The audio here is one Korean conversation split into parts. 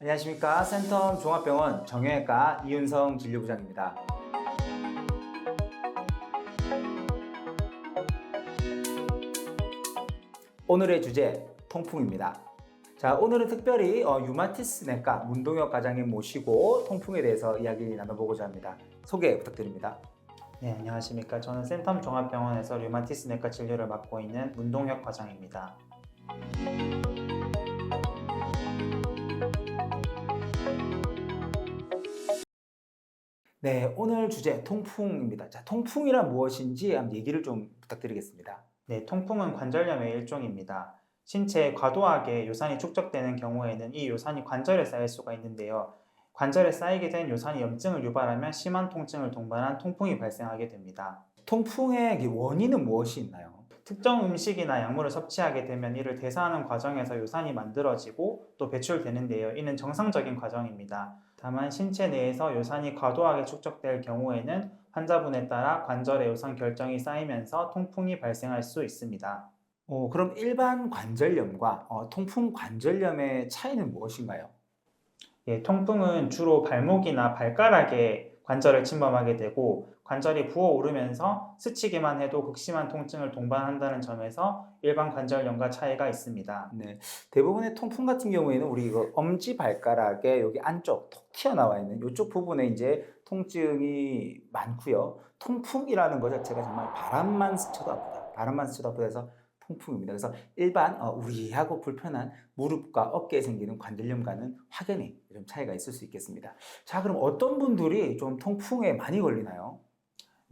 안녕하십니까. 센텀 종합병원 정형외과 이윤성 진료부장입니다. 오늘의 주제, 통풍입니다. 자, 오늘은 특별히 유마티스 내과 문동혁 과장님 모시고 통풍에 대해서 이야기 나눠보고자 합니다. 소개 부탁드립니다. 네, 안녕하십니까. 저는 센텀 종합병원에서 류마티스 내과 진료를 맡고 있는 문동혁 과장입니다. 네, 오늘 주제 통풍입니다. 자, 통풍이란 무엇인지 한번 얘기를 좀 부탁드리겠습니다. 네, 통풍은 관절염의 일종입니다. 신체에 과도하게 요산이 축적되는 경우에는 이 요산이 관절에 쌓일 수가 있는데요. 관절에 쌓이게 된 요산이 염증을 유발하면 심한 통증을 동반한 통풍이 발생하게 됩니다. 통풍의 원인은 무엇이 있나요? 특정 음식이나 약물을 섭취하게 되면 이를 대사하는 과정에서 요산이 만들어지고 또 배출되는데요. 이는 정상적인 과정입니다. 다만 신체 내에서 요산이 과도하게 축적될 경우에는 환자분에 따라 관절에 요산 결정이 쌓이면서 통풍이 발생할 수 있습니다. 그럼 일반 관절염과 통풍 관절염의 차이는 무엇인가요? 예, 통풍은 주로 발목이나 발가락에 관절을 침범하게 되고 관절이 부어오르면서 스치기만 해도 극심한 통증을 동반한다는 점에서 일반 관절염과 차이가 있습니다. 네, 대부분의 통풍 같은 경우에는 우리 이거 엄지 발가락에 여기 안쪽 톡 튀어나와 있는 이쪽 부분에 이제 통증이 많고요. 통풍이라는 것 자체가 정말 바람만 스쳐도 아프다. 바람만 스쳐도 아프다 해서 통풍입니다. 그래서 일반 우리하고 불편한 무릎과 어깨에 생기는 관절염과는 확연히 좀 차이가 있을 수 있겠습니다. 자, 그럼 어떤 분들이 좀 통풍에 많이 걸리나요?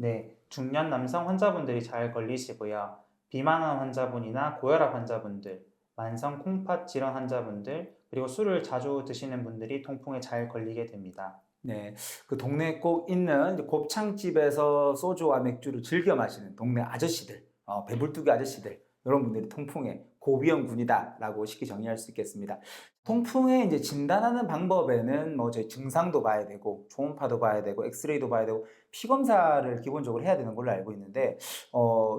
네, 중년 남성 환자분들이 잘 걸리시고요. 비만한 환자분이나 고혈압 환자분들, 만성 콩팥 질환 환자분들, 그리고 술을 자주 드시는 분들이 통풍에 잘 걸리게 됩니다. 네, 그 동네에 꼭 있는 이제 곱창집에서 소주와 맥주를 즐겨 마시는 동네 아저씨들, 배불뚝이 아저씨들, 이런 분들이 통풍의 고위험군이다라고 쉽게 정의할 수 있겠습니다. 통풍에 이제 진단하는 방법에는 뭐 저희 증상도 봐야 되고, 초음파도 봐야 되고, 엑스레이도 봐야 되고, 피 검사를 기본적으로 해야 되는 걸로 알고 있는데,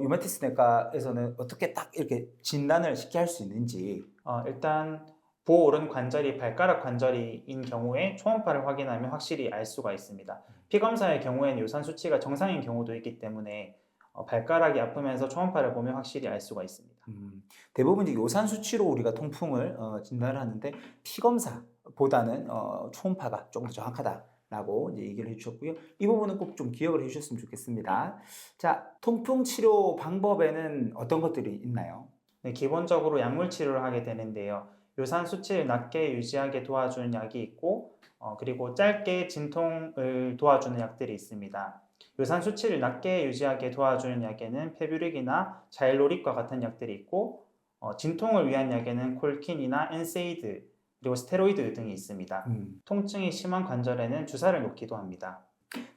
유마티스 내과에서는 어떻게 딱 이렇게 진단을 쉽게 할 수 있는지. 일단 부어오른 관절이 발가락 관절인 경우에 초음파를 확인하면 확실히 알 수가 있습니다. 피검사의 경우에는 요산 수치가 정상인 경우도 있기 때문에 발가락이 아프면서 초음파를 보면 확실히 알 수가 있습니다. 대부분 이제 요산 수치로 우리가 통풍을 진단을 하는데 피 검사보다는 초음파가 조금 더 정확하다라고 이제 얘기를 해주셨고요. 이 부분은 꼭 좀 기억을 해주셨으면 좋겠습니다. 자, 통풍 치료 방법에는 어떤 것들이 있나요? 네, 기본적으로 약물 치료를 하게 되는데요. 요산 수치를 낮게 유지하게 도와주는 약이 있고 그리고 짧게 진통을 도와주는 약들이 있습니다. 요산 수치를 낮게 유지하게 도와주는 약에는 페뷰릭이나 자일로릭과 같은 약들이 있고 진통을 위한 약에는 콜킨이나 엔세이드 그리고 스테로이드 등이 있습니다. 통증이 심한 관절에는 주사를 놓기도 합니다.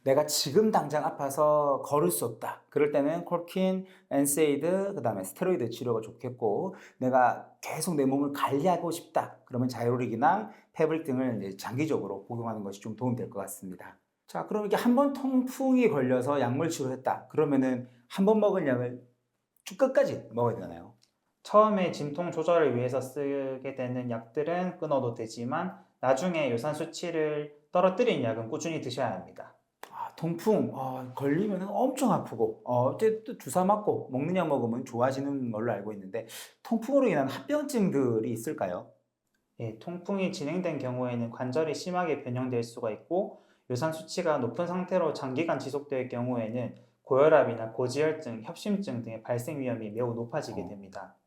내가 지금 당장 아파서 걸을 수 없다. 그럴 때는 콜킨, 엔세이드, 그다음에 스테로이드 치료가 좋겠고, 내가 계속 내 몸을 관리하고 싶다. 그러면 자이로릭이나 페블 등을 이제 장기적으로 복용하는 것이 좀 도움이 될 것 같습니다. 자, 그럼 이게 한 번 통풍이 걸려서 약물 치료했다. 그러면은 한 번 먹은 약을 쭉 끝까지 먹어야 되나요? 처음에 진통 조절을 위해서 쓰게 되는 약들은 끊어도 되지만 나중에 요산 수치를 떨어뜨린 약은 꾸준히 드셔야 합니다. 통풍 걸리면 엄청 아프고 이제 또 주사 맞고 먹는 약 먹으면 좋아지는 걸로 알고 있는데 통풍으로 인한 합병증들이 있을까요? 예, 통풍이 진행된 경우에는 관절이 심하게 변형될 수가 있고 요산 수치가 높은 상태로 장기간 지속될 경우에는 고혈압이나 고지혈증, 협심증 등의 발생 위험이 매우 높아지게 됩니다.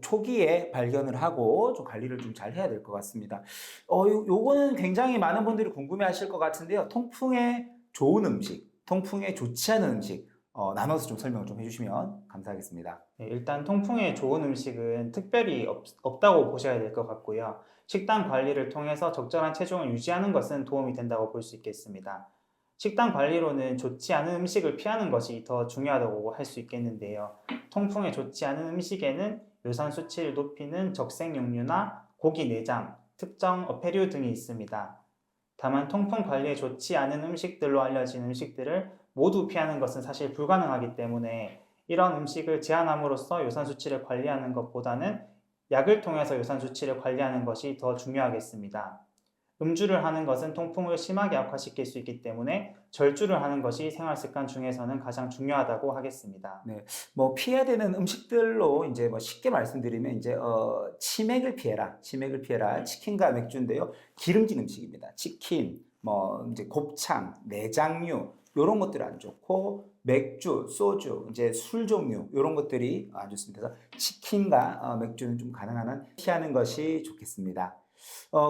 초기에 발견을 하고 좀 관리를 좀 잘 해야 될 것 같습니다. 요거는 굉장히 많은 분들이 궁금해 하실 것 같은데요. 통풍에 좋은 음식, 통풍에 좋지 않은 음식, 나눠서 좀 설명 좀 해주시면 감사하겠습니다. 예, 일단 통풍에 좋은 음식은 특별히 없다고 보셔야 될 것 같고요. 식단 관리를 통해서 적절한 체중을 유지하는 것은 도움이 된다고 볼 수 있겠습니다. 식단 관리로는 좋지 않은 음식을 피하는 것이 더 중요하다고 할 수 있겠는데요. 통풍에 좋지 않은 음식에는 요산 수치를 높이는 적색용류나 고기 내장, 특정 어패류 등이 있습니다. 다만 통풍 관리에 좋지 않은 음식들로 알려진 음식들을 모두 피하는 것은 사실 불가능하기 때문에 이런 음식을 제한함으로써 요산 수치를 관리하는 것보다는 약을 통해서 요산 수치를 관리하는 것이 더 중요하겠습니다. 음주를 하는 것은 통풍을 심하게 악화시킬 수 있기 때문에 절주를 하는 것이 생활습관 중에서는 가장 중요하다고 하겠습니다. 뭐 피해야 되는 음식들로 이제 뭐 쉽게 말씀드리면 이제 치맥을 피해라. 치맥을 피해라. 치킨과 맥주인데요. 기름진 음식입니다. 치킨, 뭐 이제 곱창, 내장류 이런 것들이 안 좋고 맥주, 소주, 이제 술 종류 이런 것들이 안 좋습니다. 그래서 치킨과 맥주는 좀 가능한 한 피하는 것이 좋겠습니다.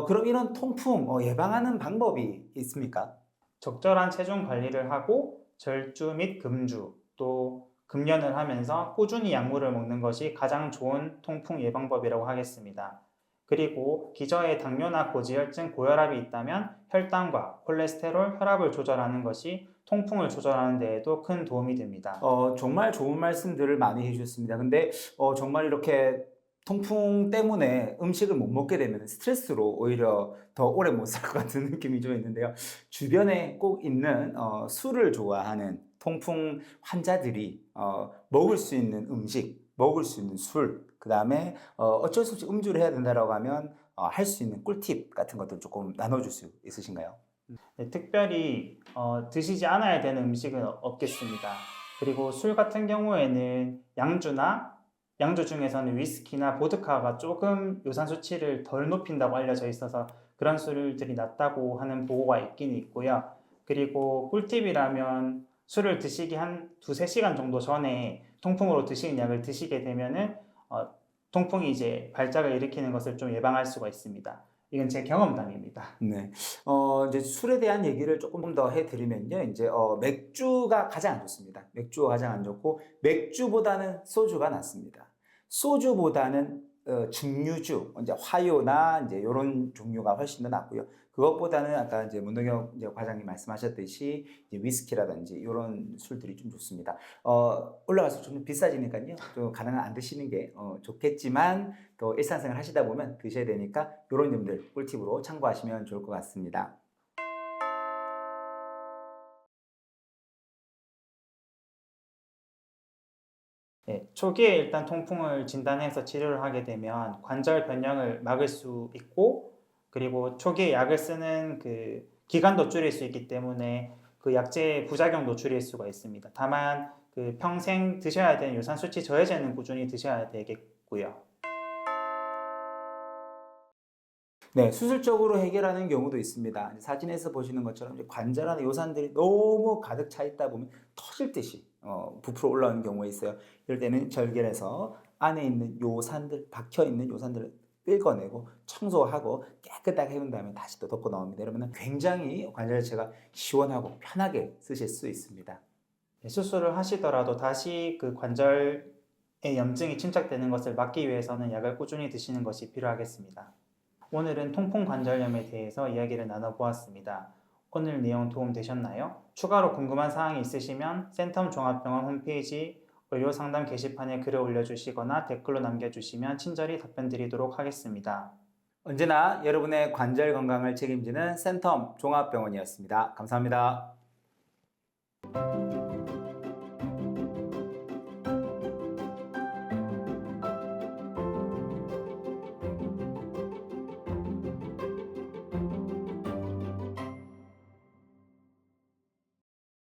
그럼 이런 통풍 예방하는 방법이 있습니까? 적절한 체중 관리를 하고 절주 및 금주 또 금연을 하면서 꾸준히 약물을 먹는 것이 가장 좋은 통풍 예방법이라고 하겠습니다. 그리고 기저에 당뇨나 고지혈증, 고혈압이 있다면 혈당과 콜레스테롤, 혈압을 조절하는 것이 통풍을 조절하는 데에도 큰 도움이 됩니다. 정말 좋은 말씀들을 많이 해주셨습니다. 근데 정말 이렇게 통풍 때문에 음식을 못 먹게 되면 스트레스로 오히려 더 오래 못 살 것 같은 느낌이 좀 있는데요. 주변에 꼭 있는 술을 좋아하는 통풍 환자들이 먹을 수 있는 음식, 먹을 수 있는 술, 그 다음에 어쩔 수 없이 음주를 해야 된다라고 하면 할 수 있는 꿀팁 같은 것들 조금 나눠줄 수 있으신가요? 네, 특별히 드시지 않아야 되는 음식은 없겠습니다. 그리고 술 같은 경우에는 양주 중에서는 위스키나 보드카가 조금 요산 수치를 덜 높인다고 알려져 있어서 그런 술들이 낫다고 하는 보고가 있긴 있고요. 그리고 꿀팁이라면 술을 드시기 한 두세 시간 정도 전에 통풍으로 드시는 약을 드시게 되면은 통풍이 이제 발작을 일으키는 것을 좀 예방할 수가 있습니다. 이건 제 경험담입니다. 네. 이제 술에 대한 얘기를 조금 더 해드리면요. 이제, 맥주가 가장 안 좋습니다. 맥주가 가장 안 좋고, 맥주보다는 소주가 낫습니다. 소주보다는, 증류주, 이제 화요나 이제 이런 종류가 훨씬 더 낫고요. 그것보다는 아까 이제 문동혁 이제 과장님 말씀하셨듯이 이제 위스키라든지 이런 술들이 좀 좋습니다. 올라가서 좀 비싸지니까요. 좀 가능한 안 드시는 게 좋겠지만 또 일상생활 하시다 보면 드셔야 되니까 이런 점들 꿀팁으로 참고하시면 좋을 것 같습니다. 네, 초기에 일단 통풍을 진단해서 치료를 하게 되면 관절 변형을 막을 수 있고 그리고 초기에 약을 쓰는 그 기간도 줄일 수 있기 때문에 그 약제의 부작용도 줄일 수가 있습니다. 다만 그 평생 드셔야 되는 요산 수치 저해제는 꾸준히 드셔야 되겠고요. 네, 수술적으로 해결하는 경우도 있습니다. 사진에서 보시는 것처럼 이제 관절 안에 요산들이 너무 가득 차 있다 보면 터질 듯이 부풀어 올라오는 경우가 있어요. 이럴 때는 절개해서 안에 있는 요산들, 박혀 있는 요산들을 긁어내고 청소하고 깨끗하게 해본 다음에 다시 또 덮고 나옵니다. 이러면 굉장히 관절 자체가 시원하고 편하게 쓰실 수 있습니다. 네, 수술을 하시더라도 다시 그 관절에 염증이 침착되는 것을 막기 위해서는 약을 꾸준히 드시는 것이 필요하겠습니다. 오늘은 통풍 관절염에 대해서 이야기를 나눠보았습니다. 오늘 내용 도움 되셨나요? 추가로 궁금한 사항이 있으시면 센텀 종합병원 홈페이지 의료 상담 게시판에 글을 올려주시거나 댓글로 남겨주시면 친절히 답변 드리도록 하겠습니다. 언제나 여러분의 관절 건강을 책임지는 센텀 종합병원이었습니다. 감사합니다.